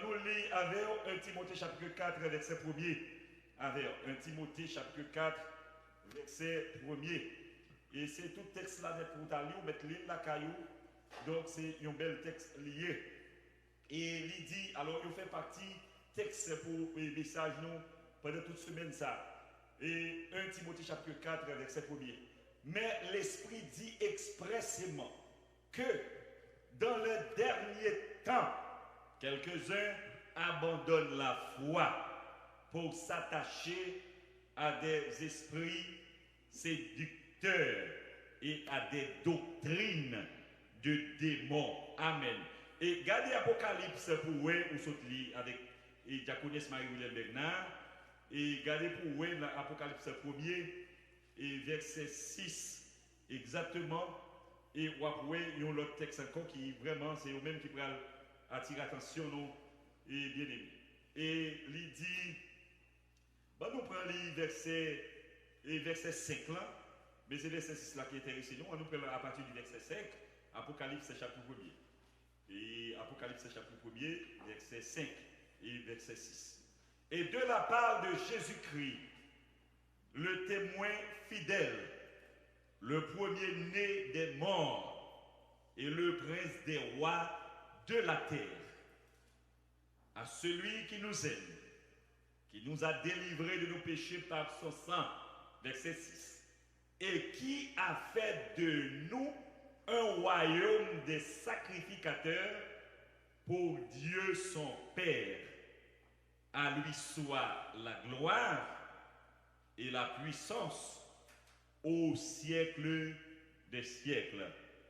on nous lit avec 1 Timothée chapitre 4, verset 1er. Avec 1 Timothée chapitre 4, verset 1er. Et c'est tout texte là pour ta lire, mettre l'île la caillou. Donc c'est un bel texte lié. Et il dit, alors il fait partie texte pour les messages nous pendant toute semaine ça. Et 1 Timothée chapitre 4, verset 1er. Mais l'Esprit dit expressément que dans le dernier temps, quelques-uns abandonnent la foi pour s'attacher à des esprits séducteurs et à des doctrines de démons. Amen. Et gardez Apocalypse pour vous, ou sautez avec Diaconesse Marie-William Bernard. Et gardez pour vous l'Apocalypse 1er et verset 6 exactement. Et vous voyez, il y a l'autre texte encore qui vraiment, c'est eux-mêmes qui pourraient attirer l'attention nous et bien aimés. Et il dit, bah, nous prenons les versets 5 là, mais c'est le verset 6 là qui est intéressant. Nous prenons à partir du verset 5, Apocalypse chapitre 1er. Et Apocalypse chapitre 1er, verset 5 et verset 6. Et de la part de Jésus-Christ, le témoin fidèle, le premier-né des morts et le prince des rois de la terre, à celui qui nous aime, qui nous a délivrés de nos péchés par son sang, verset 6, et qui a fait de nous un royaume des sacrificateurs pour Dieu son Père. À lui soit la gloire et la puissance au siècle des siècles.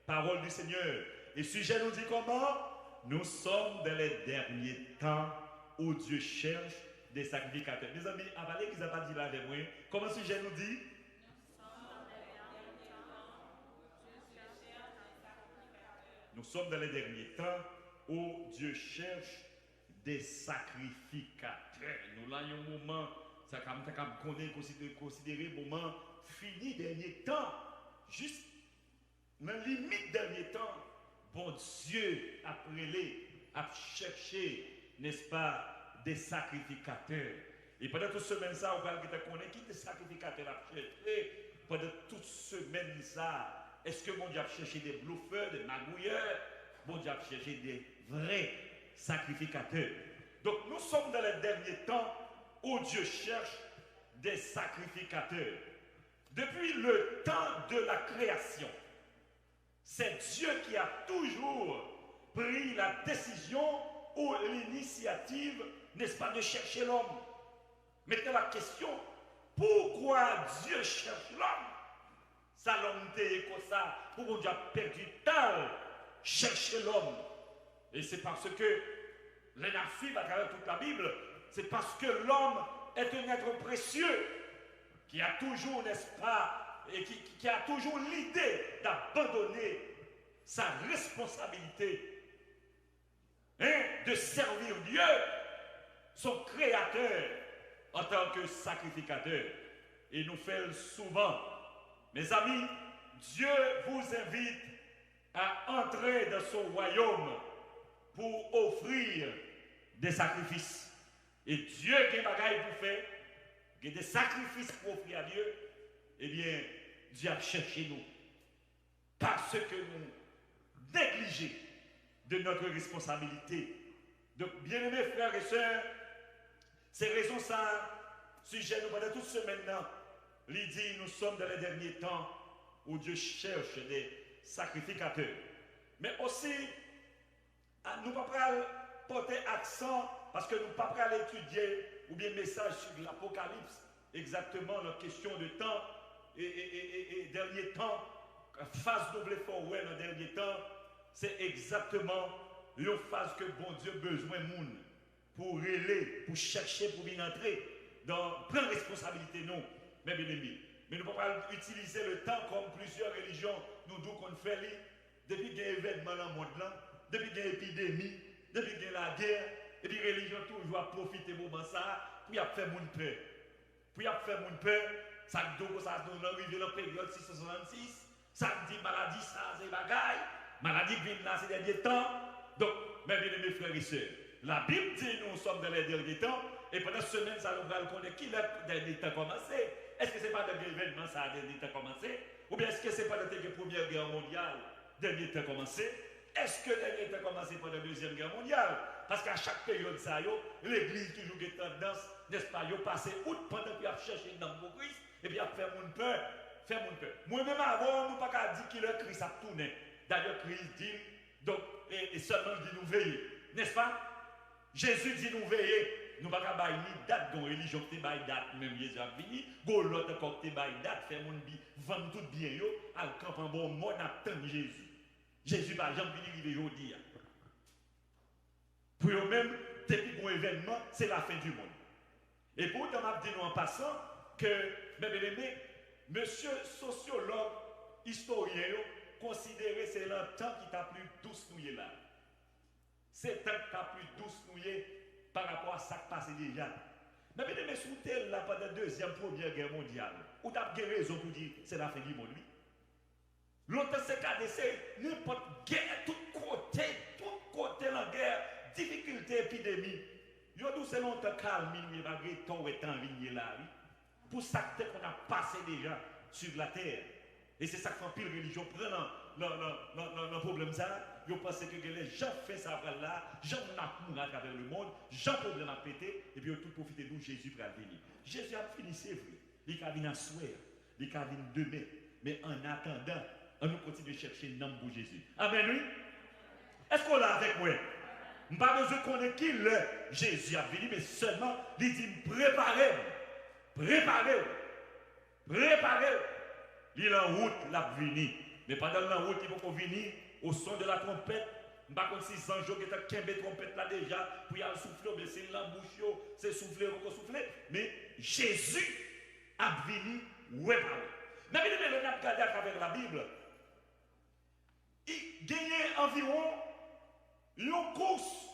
Parole du Seigneur. Et sujet nous dit comment? Nous sommes dans les derniers temps où Dieu cherche des sacrificateurs. Mes amis, avalez qu'ils n'ont pas dit là avec moi. Comment sujet nous dit? Nous sommes dans les derniers temps où Dieu cherche des sacrificateurs. Nous là, il y a un moment, ça considérer moment fini, dernier temps, juste dans la limite dernier temps, bon Dieu a prélé, a cherché, n'est-ce pas, des sacrificateurs. Et pendant toute semaine ça, on va connaître qui des sacrificateurs a cherché. Pendant toute semaine ça, est-ce que mon Dieu a cherché des bluffeurs, des magouilleurs? Bon Dieu a cherché des vrais sacrificateurs. Donc nous sommes dans les derniers temps où Dieu cherche des sacrificateurs. Depuis le temps de la création, c'est Dieu qui a toujours pris la décision ou l'initiative, n'est-ce pas, de chercher l'homme. Mettez la question, pourquoi Dieu cherche l'homme? Ça l'homme comme ça, pourquoi Dieu a perdu temps chercher l'homme? Et c'est parce que les narcives à travers toute la Bible, c'est parce que l'homme est un être précieux qui a toujours, n'est-ce pas, et qui a toujours l'idée d'abandonner sa responsabilité, hein, de servir Dieu, son créateur, en tant que sacrificateur. Et nous faisons souvent. Mes amis, Dieu vous invite à entrer dans son royaume pour offrir des sacrifices. Et Dieu qui est bagaille pour faire, qui des sacrifices pour offrir à Dieu, eh bien, Dieu a cherché nous. Parce que nous négligeons de notre responsabilité. Donc, bien-aimés frères et sœurs, ces raisons ça, sujet nous pendant toute semaine là, il dit, nous sommes dans les derniers temps où Dieu cherche des sacrificateurs. Mais aussi, nous ne pouvons pas porter accent parce que nous ne pouvons pas étudier ou bien message sur l'Apocalypse, exactement la question de temps et dernier temps, phase double forward dans le dernier temps, c'est exactement une phase que bon Dieu a besoin de monde pour relayer, pour chercher, pour bien entrer dans plein de responsabilités, non, mais bien aimé. Mais nous ne pouvons pas utiliser le temps comme plusieurs religions nous disent qu'on fait depuis qu'il y a un événement dans le monde, depuis qu'il y a une épidémie, depuis qu'il y a la guerre, et puis les religions toujours profiter de moment ça pour faire mon peur. Pour faire mon peur, ça dit ça nous arrive dans la période 666, ça dit maladie, ça c'est bagaille, maladie qui vient là ces derniers temps. Donc, mes bien-aimés frères et sœurs, La Bible dit nous sommes dans les derniers temps, et pendant cette semaine, ça nous va connaître qui le dernier temps commencé. Est-ce que ce n'est pas dans l'événement ça a dernier temps commencé? Ou bien est-ce que ce n'est pas dans la Première Guerre mondiale, dernier temps commencé? Est-ce que le dernier temps commencé pendant la Deuxième Guerre mondiale? Parce qu'à chaque période, ça, l'Église toujours a tendance, n'est-ce pas, de passer outre pendant qu'il a cherché dans le Christ, et puis à faire mon peur. Faire mon peur. Moi-même avant, nous ne pouvons pas dire que le Christ a tourné. D'ailleurs, Christ dit, donc, et seulement dit nous veiller. N'est-ce pas? Jésus dit nous veiller. Nous ne pouvons pas dire ni date, dans religion qui baille date, même Jésus a venu. Go l'autre encore qui baille date, faire mon bi, vendre tout bien, yo, al camp en bon mot, n'attend Jésus. Jésus par exemple venu aujourd'hui. Pour eux-mêmes, depuis bon événement, c'est la fin du monde. Et pourtant, on dit nous en passant que, mes bien-aimés, monsieur sociologue, historien, considéré c'est le temps qui t'a plus douce nouillé là. C'est le temps qui t'a plus douce nouillé par rapport à ça qui passe déjà. Mais bien aimé, sous tel là pendant la deuxième, première guerre mondiale, où t'as raison pour dire c'est la fin du monde, oui. L'autre c'est qu'à c'est n'importe guerre, tout côté la guerre, difficulté, épidémie. Yo d'où c'est longtemps calme, mais malgré tout est en ligne là, oui. Pour ça qu'on a passé déjà sur la terre. Et c'est ça que fait pile religion prend le problème ça. Ils pensent que les gens font ça là, les gens ont à travers le monde, les gens ont problème à péter, et puis ils ont tout profité d'où Jésus va venir. Jésus a fini, c'est vrai. Il a venu à soir, il a venu demain. Mais en attendant, on nous continue de chercher un nom pour Jésus. Amen, oui? Est-ce qu'on l'a avec moi? Je n'ai pas besoin de connaître qui le Jésus a venu, mais seulement, il dit préparez-vous. Préparez-vous. Il est en route, il a venu. Mais pendant la route, il faut venir au son de la trompette. Je ne sais pas si Sanjo qui est une trompette là déjà, pour y aller souffler, mais c'est l'embouche, c'est souffler, on souffler. Mais Jésus a venu réparer. Mais bien, on a regardé à travers la Bible. Il gagnait environ une course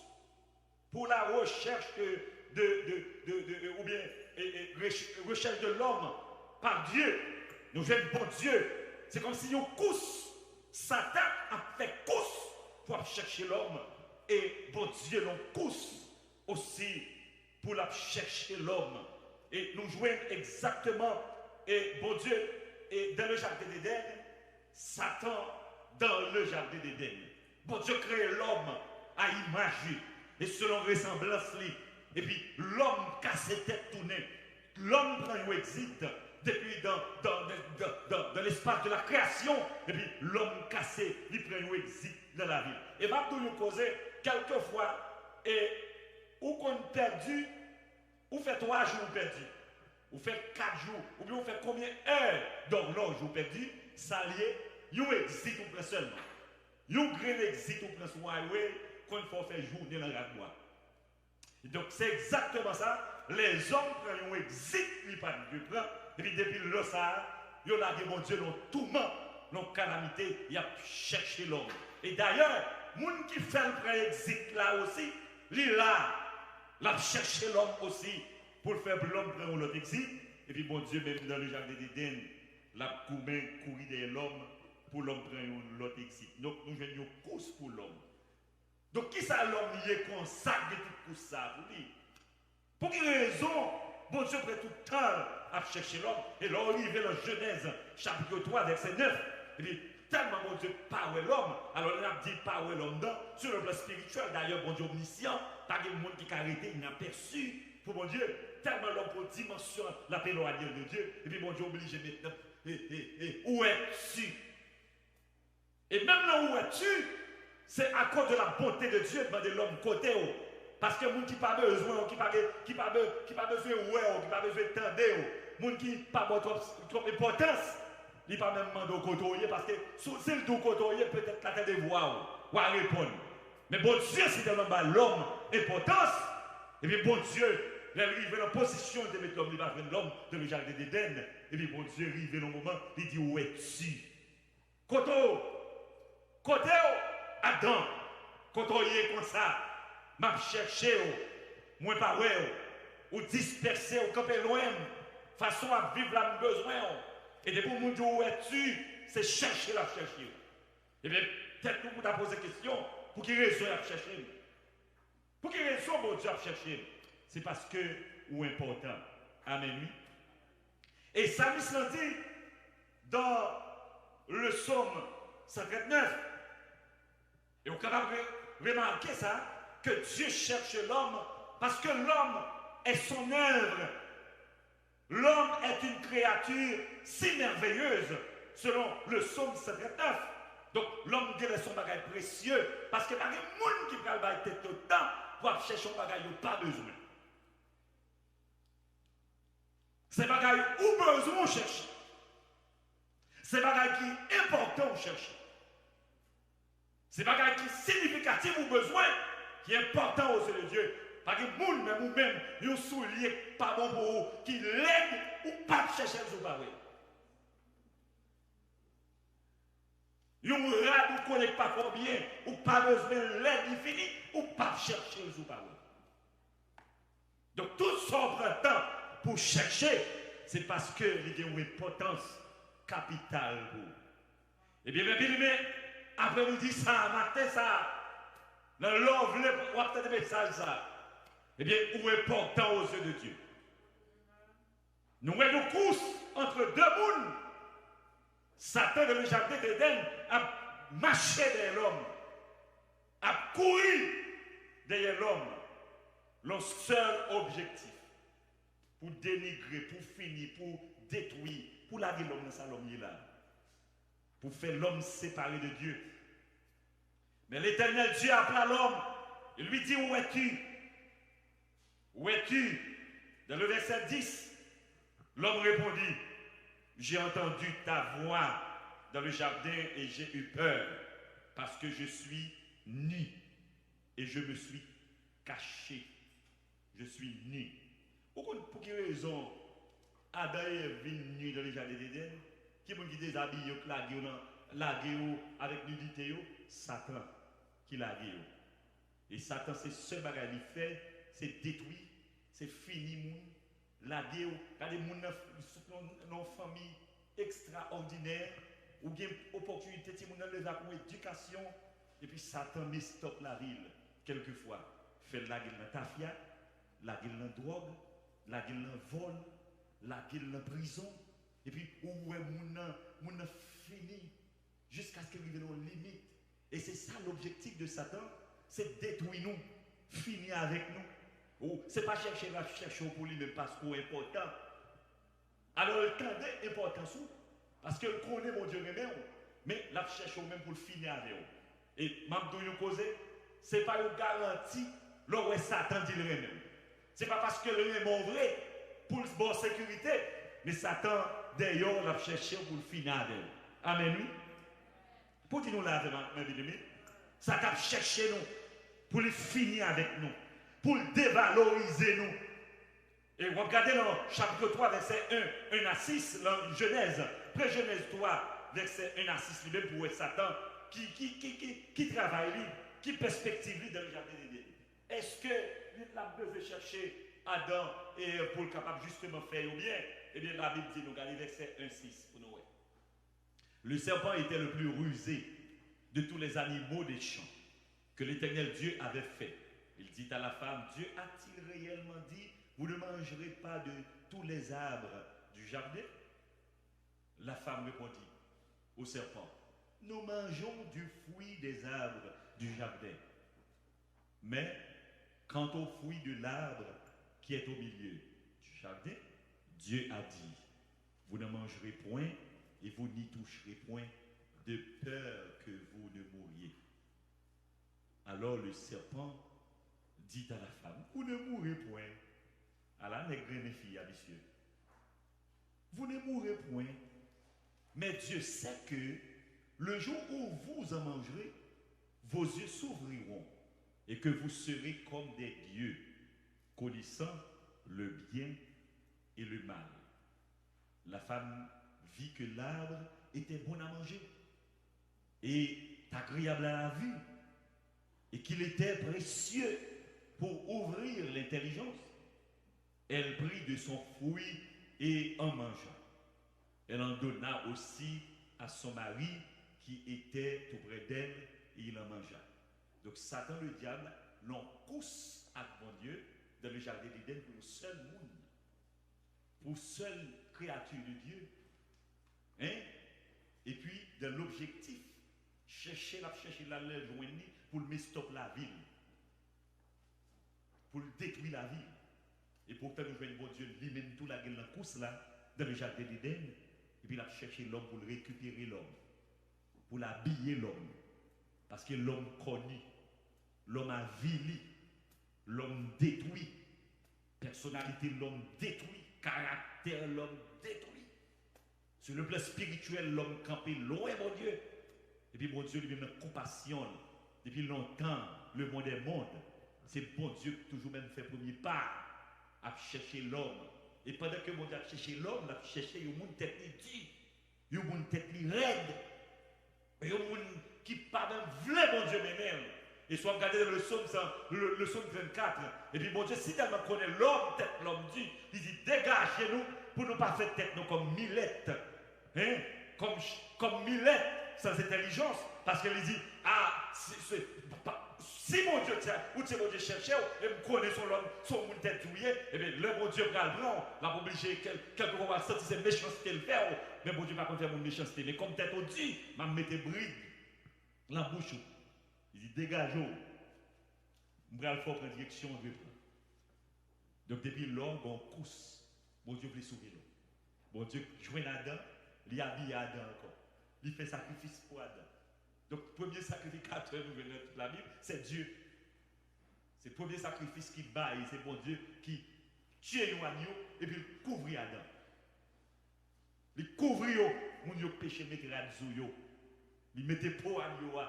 pour la recherche ou bien recherche de l'homme par Dieu. Nous j'aime bon Dieu. C'est comme si une course, Satan a fait course pour chercher l'homme. Et bon Dieu, nous course aussi pour la chercher l'homme. Et nous jouons exactement, et bon Dieu, et dans le jardin d'Éden, Satan dans le jardin d'Éden. Bon Dieu crée l'homme à image et selon ressemblance. Et puis l'homme casse tête tournée. L'homme prend un exit depuis dans l'espace de la création. Et puis l'homme cassé, il prend un exit dans la vie. Et ma nous causer quelquefois, et ou qu'on perdu, ou fait 3 jours perdus, ou fait 4 jours, ou bien on fait combien d'heures d'horloge ou perdu, ça lié, you exit ou prend seulement. You grand exit ou prend son highway, qu'on faut faire journée dans la boîte. Donc c'est exactement ça. Les hommes prennent un exit, ils pas de prendre, et puis depuis le ça, ils ont dit mon Dieu, dans tout monde, dans calamité, il a cherché l'homme. Et d'ailleurs, les gens qui fait le exit là aussi, il a cherché l'homme aussi pour faire l'homme prendre l'autre exit. Et puis bon Dieu, même dans le jardin d'Éden, la courir derrière l'homme pour l'homme prendre l'autre exit. Donc nous avons une course pour l'homme. Donc qui ça l'homme lié comme ça de toute course ça pour lui? Pour quelle raison bon Dieu prend tout le temps à chercher l'homme? Et là, on arrive dans Genèse, chapitre 3, verset 9. Et puis, tellement bon Dieu parle l'homme, alors on a dit parle l'homme sur le plan spirituel. D'ailleurs, bon Dieu omniscient, pas de monde qui a arrêté, il n'a perçu pour bon Dieu, tellement l'homme pour dimension l'appel à Dieu de Dieu. Et puis bon Dieu obligé maintenant, où es-tu? Et même là où es-tu, c'est à cause de la bonté de Dieu de l'homme côté. Parce que les gens qui n'ont pas besoin, qui n'ont pas besoin de ouais, qui n'ont pas besoin de tendre, les gens qui n'ont pas trop d'importance, ils ne peuvent pas même demander au côtoyer parce que si le dos côtoyer, peut-être la tête de voix ou à répondre. Mais bon Dieu, c'est de l'homme importance. Et puis bon Dieu, il arrive dans la position de mettre l'homme, il va prendre l'homme dans le jardin d'Éden. Et puis bon Dieu arrive dans le moment, il dit où es-tu? Côté, Adam, côtoyer comme ça. M'a cherché, moi pas ou dispersé, ou camper loin, façon à vivre la besoin. Et depuis mon Dieu, où es-tu? C'est chercher. Et bien, peut-être que vous avez posé la question, pour qui raison à chercher? Pour quelle raison bon Dieu a cherché? C'est parce que ou important. Amen. Oui. Et Psalmiste l'a dit dans le psaume 139. Et on est capable de remarquer ça, que Dieu cherche l'homme parce que l'homme est son œuvre. L'homme est une créature si merveilleuse, selon le psaume 139. Donc l'homme dit son bagage précieux parce que il y a des gens qui prennent la tête autant pour chercher un bagage, pas besoin. C'est bagage ou besoin chercher. C'est bagage qui est important chercher. C'est bagage qui est significatif ou besoin qui est important aux yeux de Dieu. Parce que les gens, même ou même, ils souliers pas bon pour vous, qui l'aident ou pas chercher le jour. Ils rad ou ne connaissent pas combien, ou pas besoin de l'aide infinie, ou pas chercher le jour. Donc tout son temps pour chercher, c'est parce que il y a une importance capitale pour. Eh bien, mes bien-aimés, après nous dire ça, matin ça, dans l'offre, on va peut-être message ça. Eh bien, où est important aux yeux de Dieu. Nous avons une course entre deux mondes. Satan dans le jardin d'Éden a marché derrière l'homme, a couru derrière l'homme. Le seul objectif pour dénigrer, pour finir, pour détruire, pour laver l'homme dans sa l'homme là, pour faire l'homme séparé de Dieu. Mais l'Éternel Dieu appela l'homme, il lui dit: où es-tu? Où es-tu? Dans le verset 10, l'homme répondit: j'ai entendu ta voix dans le jardin et j'ai eu peur parce que je suis nu et je me suis caché. Je suis nu. Pour quelle raison Adam est venu dans le jardin d'Éden? Qui est déshabillé, lagué avec nudité? Satan qui lagué. Et Satan, c'est ce bagage qu'il fait, c'est détruire, c'est finir, laguer, quand les gens dans une famille extraordinaire, ou bien opportunité, les gens les a pour éducation, et puis Satan met stop la ville, quelquefois. Fait la gueule dans tafia, la gueule dans drogue, la gueule dans vol, la gueule dans prison, et puis où est mon fini, jusqu'à ce qu'il arrive aux limites. Et c'est ça l'objectif de Satan, c'est détruire nous, finir avec nous. Ce n'est pas chercher pour lui, mais parce qu'il est important. Alors, le temps est important, parce que qu'on est mon Dieu, mais la cherche même pour finir avec vous. Et même nous causer, ce n'est pas une garantie, là où Satan dit le même. Ce n'est pas parce que le même vrai pour une bonne sécurité, mais Satan, d'ailleurs, la cherche pour finir avec vous. Amen. Oui. Pour dire nous là, mes bien-aimés, Satan cherche nous pour le finir avec nous, pour le dévaloriser nous. Et vous regardez dans chapitre 3, verset 1 à 6, dans Genèse, pré-Genèse 3, verset 1 à 6, lui-même pour Satan, qui travaille, qui perspective dans le jardin d'Éden. Est-ce que la devait chercher Adam et pour le capable justement faire ou bien? Eh bien, la Bible dit, nous regardons verset 1 6 pour nous. Le serpent était le plus rusé de tous les animaux des champs que l'Éternel Dieu avait fait. Il dit à la femme: Dieu a-t-il réellement dit, vous ne mangerez pas de tous les arbres du jardin? La femme répondit au serpent: nous mangeons du fruit des arbres du jardin. Mais quant au fruit de l'arbre qui est au milieu du jardin, Dieu a dit: vous ne mangerez point et vous n'y toucherez point, de peur que vous ne mouriez. Alors le serpent dit à la femme: vous ne mourrez point. Alors, les grains filles, messieurs, vous ne mourrez point, mais Dieu sait que le jour où vous en mangerez, vos yeux s'ouvriront et que vous serez comme des dieux, connaissant le bien et le mal. La femme vit que l'arbre était bon à manger et agréable à la vue et qu'il était précieux pour ouvrir l'intelligence. Elle prit de son fruit et en mangea. Elle en donna aussi à son mari qui était auprès d'elle et il en mangea. Donc Satan le diable l'on cousse avec mon Dieu dans le jardin d'Éden pour le seul monde, pour seule créature de Dieu. Hein? Et puis, dans l'objectif, chercher la joindre pour le mettre stop la ville, pour le détruire la ville. Et pourtant, nous voyons bon Dieu lui-même tout la gueule dans la course là, dans le jardin d'Éden, et puis il a cherché l'homme pour le récupérer l'homme, pour l'habiller l'homme. Parce que l'homme connu, l'homme avili, l'homme détruit, personnalité l'homme détruit, caractère l'homme détruit. Sur le plan spirituel, l'homme campé loin, mon Dieu. Et puis, mon Dieu, lui-même, la compassion. Depuis longtemps, le monde est monde. C'est bon Dieu qui toujours même fait premier pas à chercher l'homme. Et pendant que mon Dieu a cherché l'homme, il a cherché un monde tête dure, un monde tête raide, un monde qui pas même voulait mon Dieu même. Et soit regardez le psaume 34. Et puis, mon Dieu, si tellement connaît l'homme, tête l'homme dit, il dit dégagez-nous pour ne pas faire tête nous comme Milette. Hein? Comme Milette, sans intelligence. Parce qu'elle dit, ah, si mon Dieu tient, ou si mon Dieu cherche, et me connaît son monde tête douillé, et bien le bon Dieu prend le blanc, l'a obligé, quelquefois va sentir cette méchanceté le faire, mais bon Dieu va pas faire mon méchanceté. Mais comme tête au dit, m'a mettez bride, la bouche. Il dit, dégage-vous. Je vais le faire en direction de l'autre. Donc depuis l'homme, on pousse. Bon Dieu veut sauver l'homme. Bon Dieu joint Adam, il habille Adam encore. Il fait sacrifice pour Adam. Donc le premier sacrificateur nous venons de la Bible, c'est Dieu. C'est le premier sacrifice qui baille, c'est bon Dieu qui tue un agneau et puis il couvre Adam. Il couvre mon Dieu péché mettre la il mettait pour agneau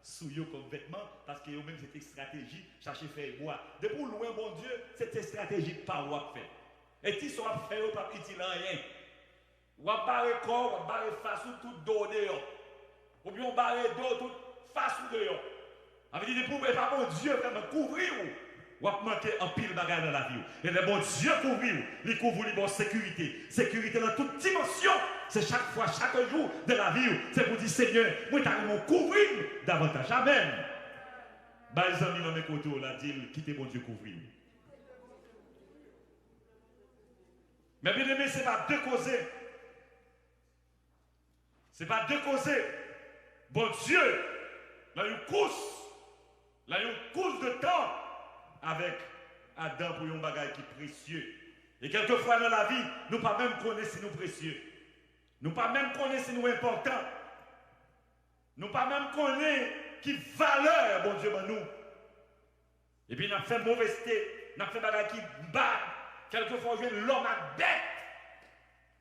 sous eux comme vêtement parce que même cette stratégie chercher faire bois. Depuis loin bon Dieu, cette stratégie pas ou fait. Et si ça fait pas petit rien. Ou barrer corps, ou barrer face ou tout donné. Ou bien barrer dos tout face ou dehors. Avec dit pour pas bon Dieu vraiment couvrir ou manquer en pile bagarre dans la vie. Et le bon Dieu couvrir, il couvre les bonnes sécurité. Sécurité dans toute dimension. C'est chaque fois, chaque jour de la vie. C'est pour dire Seigneur, moi t'as mon couvrir davantage. Amen. Bah les amis dans mes côtés, là, dit quittez mon Dieu couvrir. Mais bien aimé, c'est pas deux causes. C'est pas deux causes. Bon Dieu, là, il y a une course de temps avec Adam pour un bagage qui est précieux. Et quelquefois dans la vie, nous ne pas même connaître si nous précieux. Nous ne pas même connaître si nous importants. Nous ne pas même connaître qui valeur, bon Dieu, nous. Et puis, nous avons fait mauvaiseté, nous avons fait bagage qui bat. Quelquefois, on joue l'homme à bête.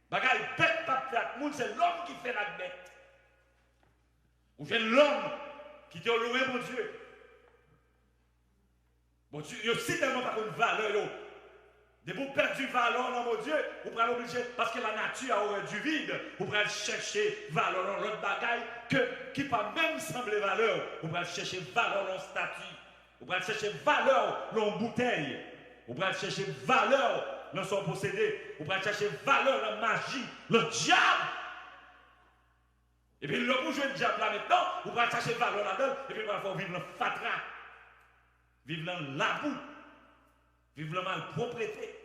Bagage bête, pas de monde, c'est l'homme qui fait la bête. Ou j'ai l'homme qui dit, loué mon Dieu. Bon Dieu, il y a aussi tellement pas de valeur. Dès que vous perdez valeur dans mon Dieu, vous pouvez l'obliger, parce que la nature aurait du vide, vous pouvez chercher valeur dans l'autre bagaille qui pas même sembler valeur. Vous pouvez chercher valeur dans le statut. Vous pouvez chercher valeur dans la bouteille. Vous pouvez chercher valeur dans son possédé. Vous pouvez chercher valeur dans la magie, le diable. Et puis le bourgeois de diable là maintenant, vous pouvez chercher valeur là-dedans, et puis il faut vivre dans le fatras, vivre dans la boue, vivre dans la malpropreté,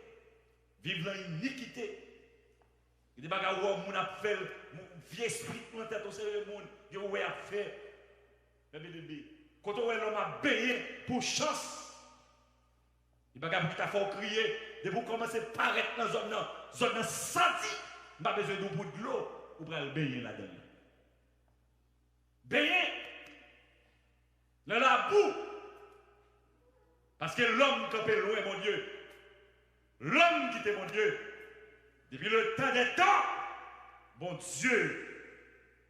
vivre dans l'iniquité. Il y a des bagages où on a fait, un vieux esprit dans la tête au cerveau du monde, il y a fait. Quand on a l'homme a payé pour chance, il y a des bagages qui t'a fait crier, et vous commencez à paraître dans la zone senti, il n'y a pas besoin d'un bout de l'eau, vous pouvez le baigner là-dedans. Baigner dans la boue. Parce que l'homme qui est loin, mon Dieu. L'homme qui est mon Dieu. Depuis le temps des temps, bon Dieu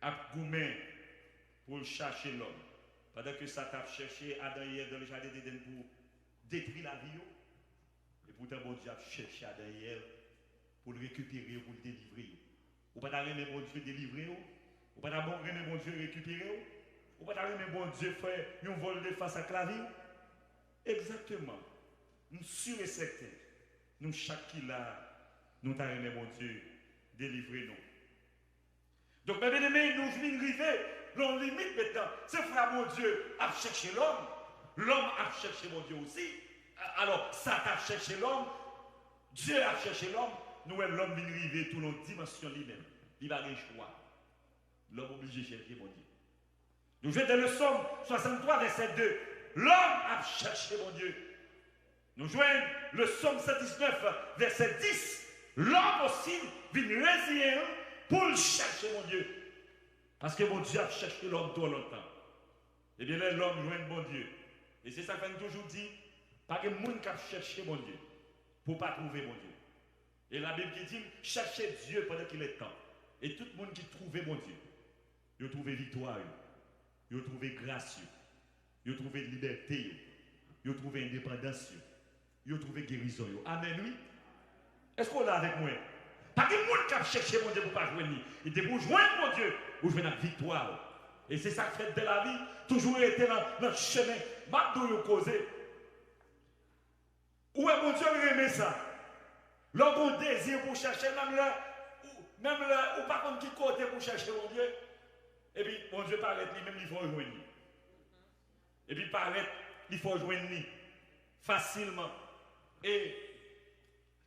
a goumé pour chercher l'homme. Pendant que ça t'a cherché Adam hier dans le jardin d'Éden pour détruire la vie. Et pourtant, bon Dieu a cherché Adam hier pour le récupérer, pour le délivrer. Ou pas d'arriver, mon Dieu, délivrer. Ou pas d'abord aimer mon Dieu récupérer. Ou pas aimer mon Dieu faire un vol de face à la vie. Exactement. Nous sûrs et certains. Nous chaque qui là, nous t'avons aimé mon Dieu délivrer nous. Donc, mes amis, nous venons arriver, l'on limite maintenant. C'est frère mon Dieu à chercher l'homme. l'homme a cherché mon Dieu aussi. Alors, Satan a cherché l'homme, Dieu a cherché l'homme, nous, l'homme vient arriver tout notre dimension lui-même. Il va avoir un choix. L'homme obligé de chercher mon Dieu. Nous jouons dans le psaume 63, verset 2. L'homme a cherché mon Dieu. Nous jouons le psaume 119, verset 10. L'homme aussi vient résigner pour le chercher mon Dieu. Parce que mon Dieu a cherché l'homme trop longtemps. Eh bien là, l'homme joue un bon Dieu. Et c'est ça qu'on toujours dit. Pas que monde qui a cherché mon Dieu pour ne pas trouver mon Dieu. Et la Bible qui dit, cherchez Dieu pendant qu'il est temps. Et tout le monde qui trouvait mon Dieu, il a trouvé victoire, il a trouvé grâce, il a trouvé liberté, il a trouvé indépendance, il a trouvé guérison. Amen, oui. Est-ce qu'on est avec moi? Pas que monde qui a cherché mon Dieu pour ne pas joindre. Il était pour joindre mon Dieu, pour joindre la victoire. Et c'est ça que fait de la vie, toujours été dans notre chemin. Maintenant, il a causé. Où est mon Dieu aimé ça? L'homme désir pour chercher, même là, ou pas comme qui côté pour chercher mon Dieu. Et puis, mon Dieu paraît lui-même, il faut rejoindre. Et puis, paraît, il faut rejoindre facilement. Et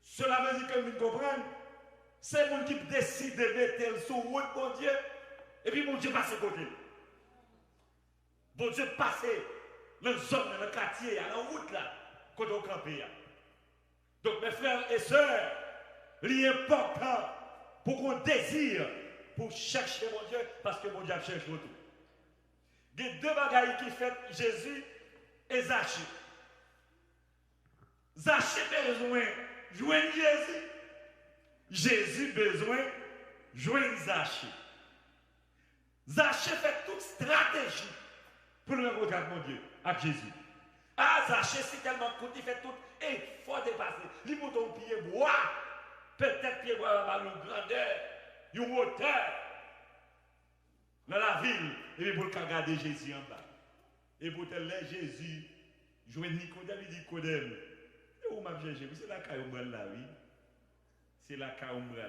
cela veut dire que vous comprenez, c'est mon qui décide de mettre sur route, mon Dieu, et puis mon Dieu passe à côté. Mon Dieu passe dans la zone, dans le quartier, à la route là, quand on campe. Donc, mes frères et sœurs, il est important pour qu'on désire pour chercher mon Dieu, parce que mon Dieu cherche tout. Il y a deux bagailles qui fait Jésus et Zachée. Zachée besoin de joindre Jésus. Jésus besoin de joindre Zachée. Zachée fait toute stratégie pour le rencontrer mon Dieu, avec Jésus. Ah, Zachée, c'est tellement court, il fait tout effort de passer. Il monte ton pied bois. Peut-être pied bois va une grandeur, une hauteur dans la ville. Et puis pour regarder Jésus en bas. Et pour te laisser Jésus, jouer Nicodème, il dit Nicodème. Et où m'a cherché? C'est la caille là, oui. C'est la caille là.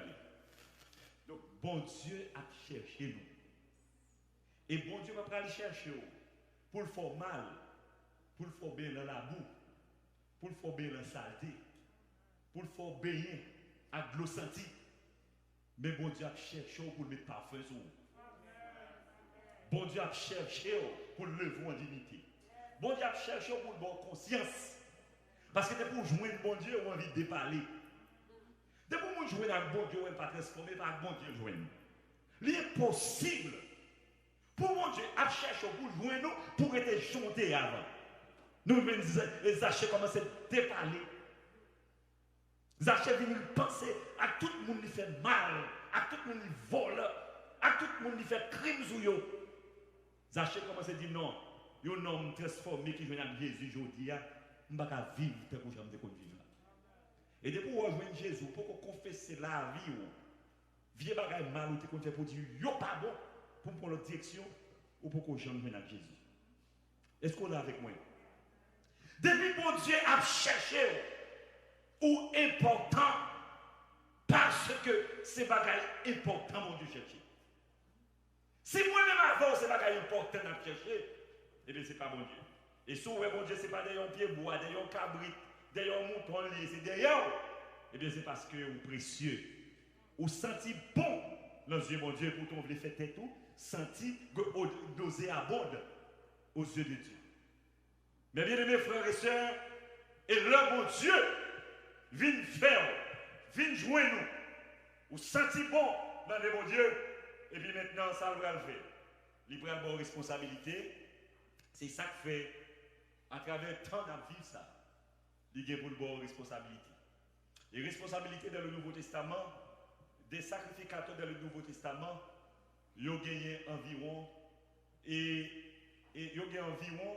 Donc, bon Dieu a cherché nous. Et bon Dieu va aller chercher pour le faire mal, pour le faire bien dans la boue, pour le faire bien dans la saleté, pour le faire bien avec l'eau sentie. Mais bon Dieu a cherché pour le mettre parfum sur vous. Bon Dieu a cherché pour le lever en dignité. Bon Dieu a cherché pour le bon conscience. Parce que c'est pour jouer bon Dieu, on a envie de parler. C'est pour jouer avec bon Dieu, on ne pas transformer par bon Dieu jouer. Il est possible pour mon Dieu a cherché pour jouer nous pour être chanté avant. Nous même Zachée commence à déparler. Zachée vient penser à tout le monde qui fait mal, à tout le monde qui vole, à tout le monde qui fait crime sur eux. Zachée commence à dire non, il y a un homme transformé qui vient avec Jésus aujourd'hui, je ne vais pas vivre tel que j'aime vivre. Et depuis qu'on rejoint Jésus, pour qu'on confesse la vie, vieux bagaille mal ou te qu'on fait pour dire yo pas bon pour prendre l'autre direction ou pour qu'on j'aime avec Jésus. Est-ce qu'on est avec moi? Depuis mon Dieu a cherché ou important parce que c'est bagaille important mon Dieu chercher. Si moi-même avant c'est bagaille important à chercher, eh bien c'est pas mon Dieu. Et souvent mon Dieu c'est pas d'ailleurs pied bois, d'ailleurs cabrit, d'ailleurs mouton lié, c'est d'ailleurs. Eh bien c'est parce que vous précieux, vous senti bon dans les yeux mon Dieu pour ton faire tête tout, senti que doser abonde aux yeux de Dieu. Mais bien aimés frères et sœurs, et là mon Dieu vient faire, vient jouer nous. Vous sentez bon dans le bon Dieu, et puis maintenant ça va le faire. Il prend bonne responsabilité. C'est ça que fait, à travers tant de vivre ça, il a pour le bonne responsabilité. Les responsabilités dans le Nouveau Testament, des sacrificateurs dans le Nouveau Testament, ils ont gagné environ, environ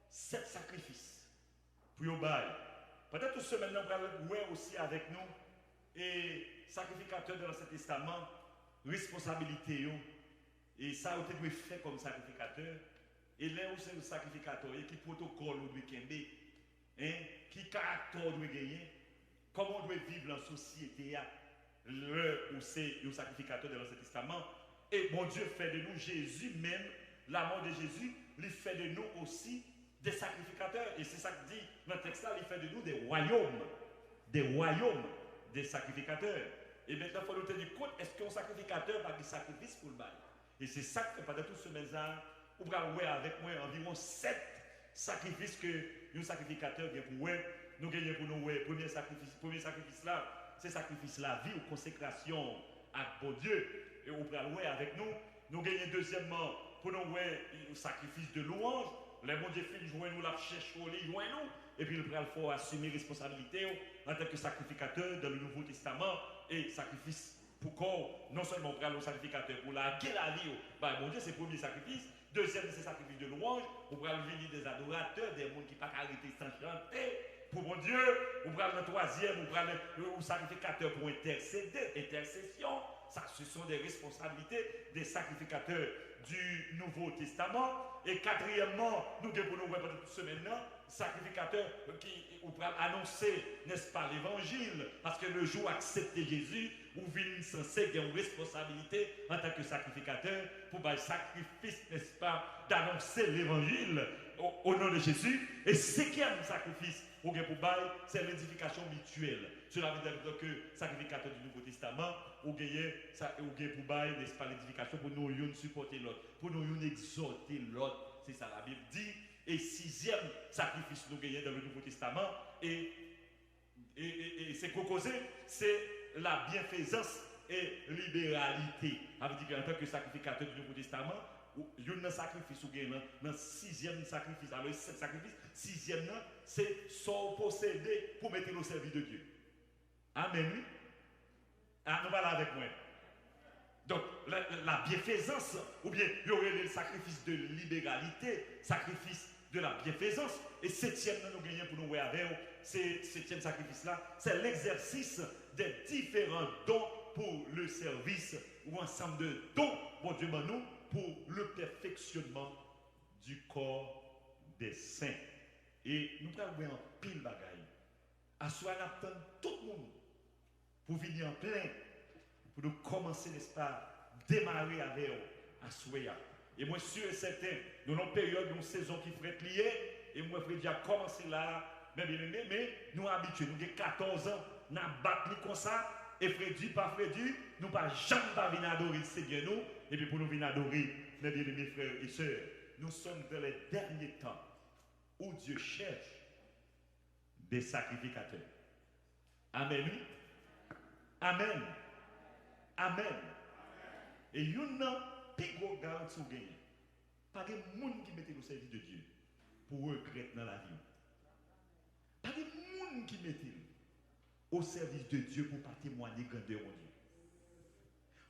7 sacrifices pour le bail. Peut-être que ce maintenant, on va voir aussi avec nous, et sacrificateurs dans l'Ancien Testament, responsabilité, et ça a été fait comme sacrificateur, et là où c'est le sacrificateur, et qui protocole doit gagner, qui caractère doit gagner, comment on doit vivre dans la société, où c'est le sacrificateur de l'Ancien Testament, et bon Dieu fait de nous, Jésus même, la mort de Jésus, il fait de nous aussi des sacrificateurs. Et c'est ça que dit dans le texte là, il fait de nous des royaumes. Des royaumes, des sacrificateurs. Et maintenant, il faut nous tenir compte, est-ce qu'un sacrificateur va des sacrifices pour le bail? Et c'est ça que pendant toute semaine, vous allez voir avec moi environ 7 sacrifices que un sacrificateur vient pour voir. Nous gagnons pour nous voir. Premier sacrifice là, c'est sacrifice la vie ou consécration à bon Dieu. Et vous allez voir avec nous. Nous gagnons deuxièmement pour nous voir le sacrifice de louange. Les bon Dieu fait jouer nous, la cherche, les jouer nous. Et puis il faut assumer responsabilité en tant que sacrificateur dans le Nouveau Testament et sacrifice pour corps. Non seulement pour le sacrificateur pour la vie, bah, bon Dieu, c'est le premier sacrifice. Deuxième, c'est le sacrifice de louange. Pour venir des adorateurs, des gens qui ne peuvent pas arrêter sans chanter. Pour mon Dieu, vous prenez le troisième, vous prenez le sacrificateur pour intercéder, intercession. Ça, ce sont des responsabilités des sacrificateurs du Nouveau Testament. Et quatrièmement, nous devons nous voir pendant toute semaine, sacrificateurs qui vous annoncer, n'est-ce pas, l'évangile. Parce que le jour accepter Jésus, vous venez censé avoir une responsabilité en tant que sacrificateur pour le sacrifice, n'est-ce pas, d'annoncer l'évangile au nom de Jésus. Et cinquième sacrifice, c'est l'édification mutuelle. Cela veut dire que sacrificateur du Nouveau Testament, ou gagner pour bail, n'est-ce pas, l'édification pour nous supporter l'autre, pour nous exhorter l'autre. C'est ça la Bible dit. Et sixième sacrifice nous gagnons dans le Nouveau Testament, et c'est quoi causé? C'est la bienfaisance et libéralité. Ça veut dire qu'en tant que sacrificateur du Nouveau Testament, il y a un sacrifice ou gagnant dans le sixième sacrifice. Alors, 7 sacrifices, sixième, c'est son possédé pour mettre au service de Dieu. Amen. Ah, nous voilà avec moi. Donc, la bienfaisance, ou bien il y aurait le sacrifice de libéralité, sacrifice de la bienfaisance. Et septième, nous gagnons pour nous voir avec ce septième sacrifice-là, c'est l'exercice des différents dons pour le service, ou ensemble de dons, bon Dieu, nous, pour le perfectionnement du corps des saints. Et nous allons voir en pile bagaille. À soi, nous attendons tout le monde pour venir en plein, pour nous commencer, n'est-ce pas, démarrer avec eux à Soya. Et moi, sûr et certain, nous avons une période, une saison qui ferait plier, et moi, je déjà commencer là, mais nous habitués, nous avons 14 ans, nous avons battu comme ça, et Frédu, pas Frédu, nous pas jamais pas venir adorer, c'est bien nous, et puis pour nous venir adorer, mes bien-aimés frères et sœurs, nous sommes dans les derniers temps où Dieu cherche des sacrificateurs. Amen. Amen. Amen. Et il y a un plus gros garantie au gagner. Pas de monde qui mette au service de Dieu pour regretter dans la vie. Pas de monde qui mette au service de Dieu pour pas témoigner grandeur en Dieu.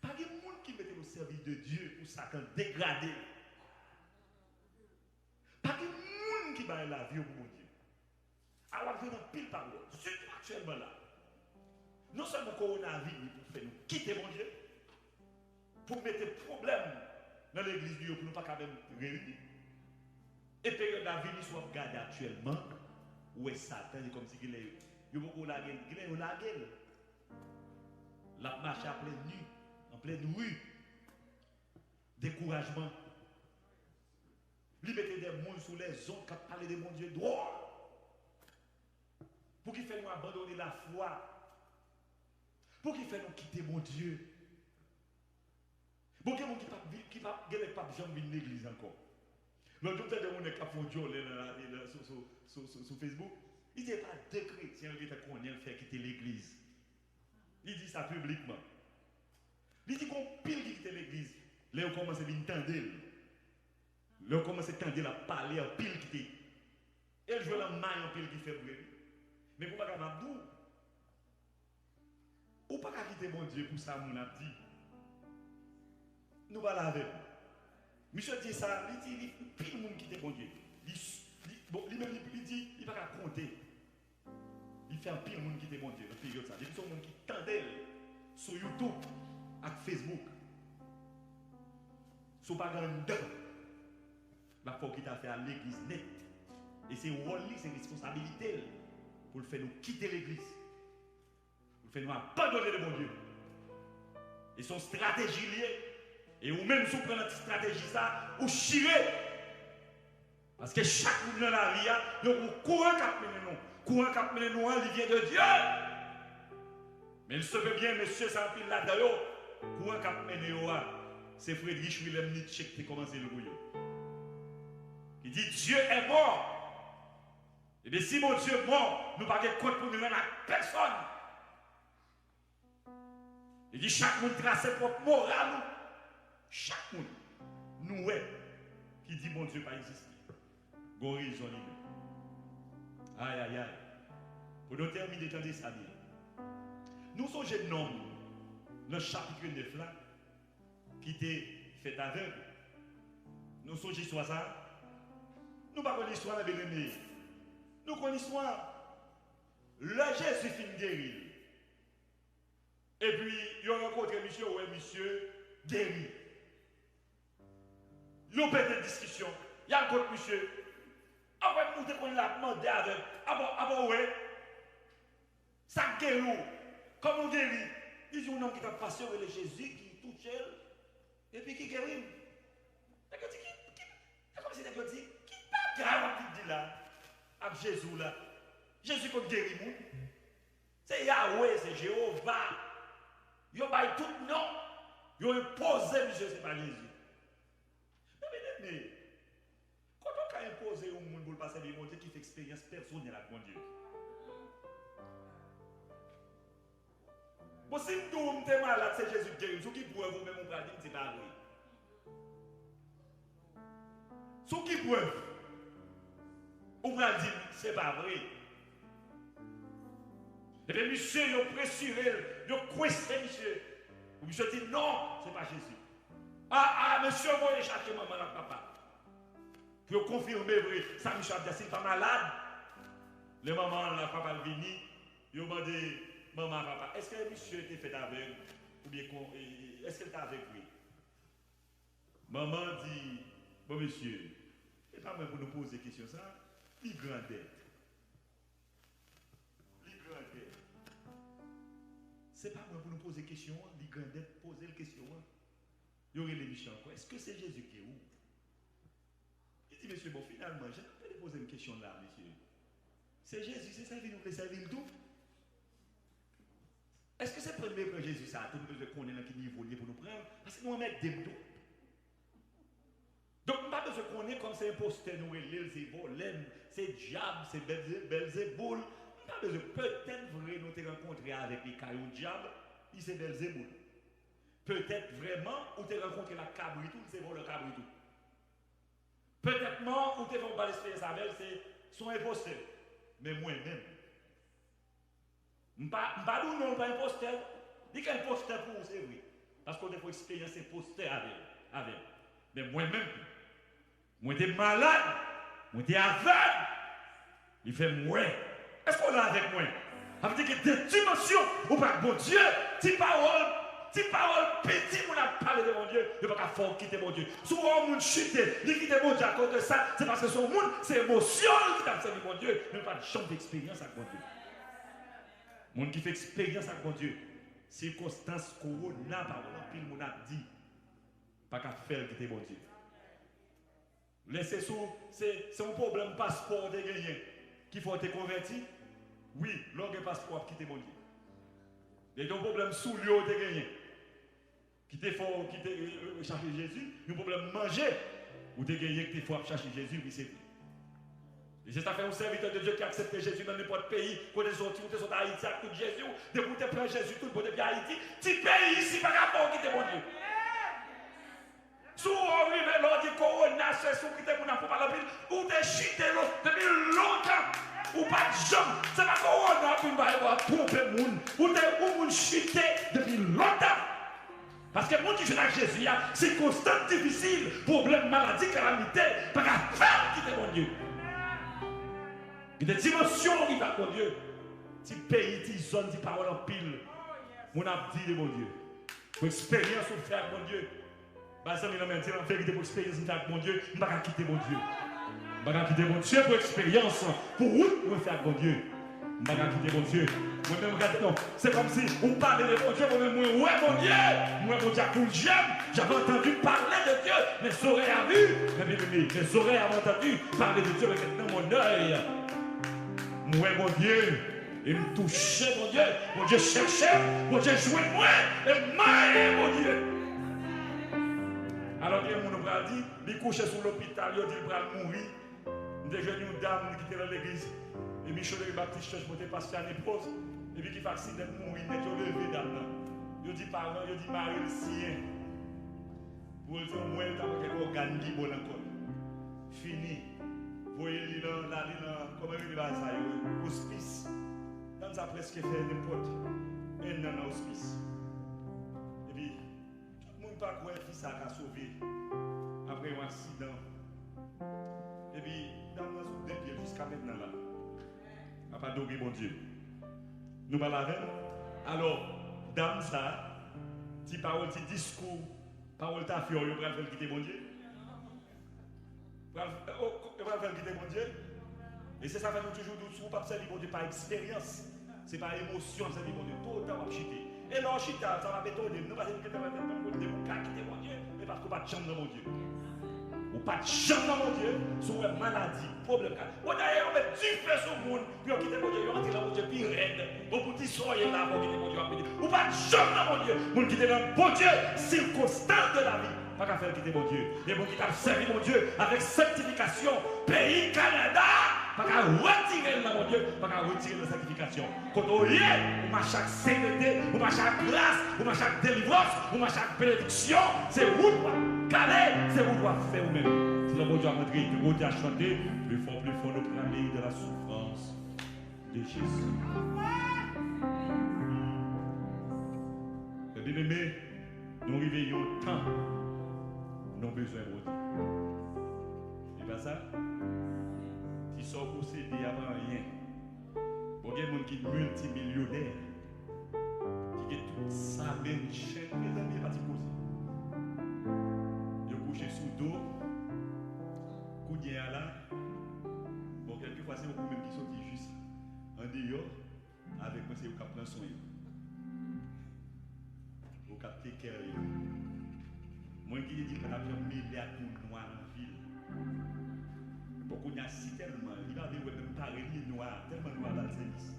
Pas de monde qui mette au service de Dieu pour Satan dégrader. Pas de monde qui va la vie au mon Dieu. Alors, il y a une pile parole, surtout actuellement là. Non seulement le coronavirus pour faire nous quitter mon Dieu, pour mettre des problèmes dans l'église de Dieu pour nous pas quand même réunir. Et période la vie soit regardée actuellement, où est Satan, c'est comme si il est beaucoup la gueule, il est la gueule. La marche à pleine nuit, en pleine rue. Découragement. Liberté des mondes sous les ondes qui parlent de mon Dieu droit. Pour qu'il fait nous abandonner la foi. Pour qu'il fait nous quitter mon Dieu. Pour qu'il n'y ait pas de gens qui viennent l'église encore. L'autre jour, il y a des gens qui font sur Facebook. Il dit pas de chrétiens qui ont fait quitter l'église. Il dit ça publiquement. Il dit qu'on pile qui quitte l'église. Là, on commence à l'entendre. Là, on commence à entendre la parler en pile quitter. Elle joue la maille en pile qui fait bruit. Mais pour ne pas m'abdou. Ou pas quitter mon Dieu pour ça, mon abdi. Nous allons avec vous. Monsieur dit ça, il dit, pile le monde quitte mon Dieu. Il dit, il ne va pas compter. Il fait un pile monde quitte mon Dieu. Il y a des monde qui tendent sur YouTube, avec Facebook. Sur pas grand temps. La fois qu'il a fait à l'église net. Et c'est rôle, c'est responsabilité pour le faire nous quitter l'église. Pour le faire nous abandonner de mon Dieu. Et son stratégie liée. Et ou même si vous prenez cette stratégie, ça, ou chirez. Parce que chaque monde dans la vie, il y a un courant qui a mené nous. Courant qui a mené nous, il vient de Dieu. Mais il se peut bien, monsieur, ça pile là-dedans. Courant qui a mené nous, c'est Friedrich Wilhelm Nietzsche qui a commencé le bouillon. Il dit Dieu est mort. Et bien si mon Dieu est mort, nous ne pouvons pas compte pour nous rendre à personne. Il dit chaque monde trace ses propres morales. Chaque monde, nous, qui dit mon Dieu pas exister. Gon raison lui. Aïe aïe aïe. Pour nous terminer de ça bien. Nous sommes jeunes hommes dans le chapitre 9 là qui était fait aveugle. Nous sommes l'histoire ça. Nous ne connaissons pas l'histoire de l'ennemi. Nous connaissons l'histoire. Le Jésus finit guéri. Et puis, il a rencontré monsieur, ouais, monsieur, guéri. Il a fait des discussions. Il a rencontré monsieur. Après, nous l'a demandé avec. Ah bon, ouais. Ça guérit. Comme on guérit. Il dit un homme qui t'a passé avec le Jésus, qui touche elle. Et puis qui guérit. C'est comme si tu dit, qui pas grave qui dit là. Avec Jésus là. Jésus qui guérit. C'est Yahweh, c'est Jéhovah. Il a tout non. Il a imposé, monsieur, ce n'est pas Jésus. Mais, quand on a imposé au monde pour passer des mots qui fait expérience personnelle avec mon Dieu. Bon, si vous êtes malade, c'est Jésus qui guérit. Ce qui pourrait vous-même, on va dire que ce n'est pas vrai. Ce qui pourrait, on va dire que ce n'est pas vrai. Et bien, monsieur, il a pressuré, il a coincé, monsieur. Monsieur dit non, ce n'est pas Jésus. Monsieur, moi, je cherche maman et papa. Pour confirmer, vrai, ça, monsieur a dit, s'il n'est pas malade, les mamans, la papa, vini, ils ont demandé, maman, papa, est-ce que monsieur était fait aveugle? Ou bien, est-ce qu'elle était avec lui? Maman dit, bon, monsieur, c'est pas moi pour nous poser des questions, ça, il grandait. C'est pas moi pour nous poser des questions, les grands poser des questions. Il y aurait les méchants encore. Est-ce que c'est Jésus qui est où? Il dit, monsieur, bon, finalement, je vais poser une question là, monsieur. C'est Jésus, c'est servir nous, servir le tout? Est-ce que c'est le premier que Jésus ça? Tout le monde qu'on est dans quel niveau pour nous prendre? Parce que nous, on met des dos. Donc, on n'a pas besoin qu'on est comme c'est imposteur, nous, c'est volem, c'est diable, c'est Belzéboul. Peut-être vrai nous t'es rencontré avec les cailloux diable, il c'est Belzéboul. Peut-être vraiment où t'es rencontré la cabritou, c'est bon le cabritou. Peut-être où t'es rencontré l'espèce avec c'est son imposteur. Mais moi-même, je ne pas non pas imposteur. Dis qu'un imposteur pour vous, c'est oui. Parce qu'on a fait expérience imposteur avec. Mais moi-même, moi j'étais malade, moi j'étais aveugle. Il fait moi. Est-ce qu'on est avec moi? Ça veut dire que des dimensions, ou pas bon Dieu, tes paroles petites, on a parlé de mon Dieu, il ne va pas faire quitter mon Dieu. Souvent, on chute, il quitte mon Dieu à cause de ça, c'est parce que son monde, c'est émotion qui t'a servi mon Dieu, mais pas de champ d'expérience avec mon Dieu. Le monde qui fait expérience avec mon Dieu, circonstance corona, par exemple, pile mon a dit, pas qu'à faire quitter mon Dieu. Laissez c'est un problème passeport de gagner. Qu'il faut te convertir? Oui, l'homme passeport quitter mon Dieu. Il y a un problème sous l'eau de gagner. Qui te faut chercher Jésus, un problème manger ou de gagner que tu faut chercher Jésus, oui c'est vrai. Et c'est ça fait un serviteur de Dieu qui accepte Jésus dans n'importe pays, quand tu es sorti à Haïti avec Jésus, depuis que tu prends Jésus tout le monde depuis Haïti, tu payes ici par rapport quitter mon Dieu. Si on arrive là, dit corona, c'est ce qui te mon pas la ville, ou te chité depuis longtemps, ou pas de jambes, c'est pas corona qui va tromper le monde, ou te chité depuis longtemps. Parce que le monde qui vient avec Jésus, c'est constant, difficile, problème, maladie, calamité, pas qu'à faire quitter mon Dieu. Il y a des dimensions qui va mon Dieu. Si pays, si zone, si parole en pile, mon a dit de mon Dieu. Pour expérience, ou faire mon Dieu. Parce que la vérité pour expérience avec mon Dieu, je ne vais pas quitter mon Dieu. Je ne vais pas quitter mon Dieu pour expérience, pour où je vais faire mon Dieu. Je ne vais pas quitter mon Dieu. Moi-même, regarde, non. C'est comme si on parlait de mon Dieu. Moi-même, ouais, mon Dieu. Moi, mon Dieu, pour j'aime. J'avais entendu parler de Dieu. Mes oreilles ont vu. Mes oreilles ont entendu parler de Dieu. Mais maintenant, mon œil. Moi, mon Dieu. Il me touchait, mon Dieu. Mon Dieu cherchait. Mon Dieu jouait moi. Et moi, mon Dieu. Alors, il y a mon frère dit, il couchait sur l'hôpital, il dit qu'il va mourir. Déjà, une dame qui était dans l'église. Et Michel Baptiste Church, je passé à l'éprose. Et puis, qui fait accident de mourir, il a levé dame. Il dit, parents, il dit, Marie, le sien. Pour dire, moi, il y a quelques organes qui bon encore. Fini. Vous voyez, comment il va ça, hospice. Dans ça, presque fait n'importe. Et dans l'hospice. Et puis, tout le monde pas croire que ça a sauvé. Après un accident. Et puis, dans nos deux pieds jusqu'à maintenant là. À pas d'ouvrir mon Dieu. Nous parlons avec. Alors, dans ça, si parole, si discours, parole ta fille, vous allez faire quitter mon Dieu. Vous allez faire quitter mon Dieu. Et c'est ça que nous toujours nous pas servir mon Dieu par expérience. C'est par émotion, c'est mon Dieu. Tout le temps, on va chiter. Et là, on chite, ça va mettre au début. Nous allons quitter mon Dieu. Mais parce qu'on n'a pas de chambre dans mon Dieu. Ou pas de chambre dans mon Dieu, sur une maladie, problème. Ou d'ailleurs, on met du feu sur le monde, puis on quitte mon Dieu, on rentre dans mon Dieu, puis raide. On peut dire, soyez là pour quitter mon Dieu. Ou pas de chambre dans mon Dieu, on quitte dans mon Dieu, circonstance de la vie. Pas qu'à faire quitter mon Dieu. Et mon qui t'a servi mon Dieu avec sanctification, pays Canada, pas qu'à retirer dans mon Dieu, pas qu'à retirer la sanctification. Quand on y est, on a chaque sainteté, on a chaque grâce, on a chaque délivrance, on a chaque bénédiction, c'est où Calais, c'est où doit faire vous-même. Si le bon Dieu a montré, que bon Dieu a chanté, plus fort, nous prenons de la souffrance de Jésus. Bien aimé, nous réveillons tant, nous avons besoin de Dieu. C'est pas ça? Si sont possédés avant rien, il y a des gens qui sont multimillionnaires, qui ont tout ça, même chaîne, mes amis, pas de cause. Coucher sous dos, coudier à là. Bon, quelquefois, c'est vous même qui sortent juste en dehors, avec moi, c'est vous qui prenez soin. Vous captez cœur. Moi qui dis qu'on a fait un milliard de noirs dans la ville. Beaucoup n'y a si tellement, il va même parler de noir, tellement noir dans le service.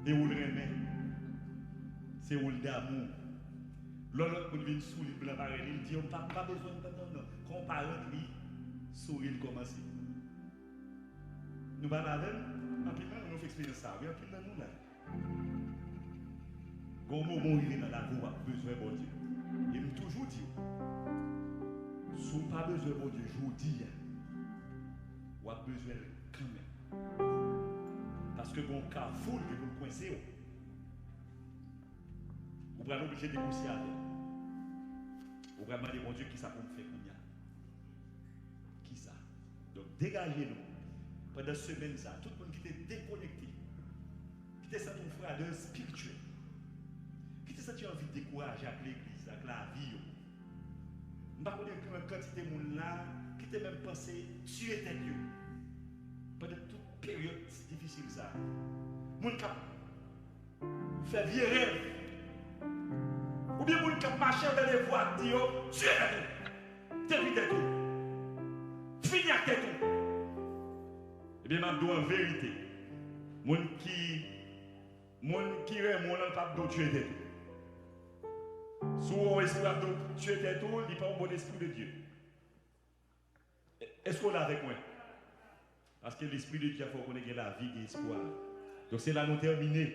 Et vous le remet. C'est vous d'amour. L'autre qui vient sourire blanc par il dit on n'a pas besoin de non. Quand on parle de lui, sourire commence. Nous allons avec, en plus, nous faisons expérience ça. Oui, en plus, nous là. Quand on est dans la vie, on a besoin de Dieu. Il me toujours dit, si on n'a pas besoin de Dieu, je vous dis, on a besoin quand même. Parce que bon carrefour que vous coincez, vous pouvez l'obliger de négocier avec. Vous pouvez demander mon Dieu qui ça pour me faire comme ça. Qui ça? Donc dégagez-nous. Pendant ce semaine, ça, tout le monde qui était déconnecté, qui était senti un frère spirituel, qui était senti envie de décourager avec l'église, avec la vie. Je ne sais pas combien de quantité de monde là, qui était même pensé tuer tes Dieu. Pendant toute période difficile, ça. Mon cap fait vieux rêve. Ou bien moun qui marche dans les voies, dit tu es tout. T'es tout. Fini avec tout. Eh bien, je dois en vérité. Moun qui est mon pas de tu es tout. Si on esprit de tu es tout, il n'est pas un bon esprit de Dieu. Est-ce qu'on est avec moi? Parce que l'esprit de Dieu, il faut qu'on ait la vie et l'espoir. Donc c'est là nous terminer.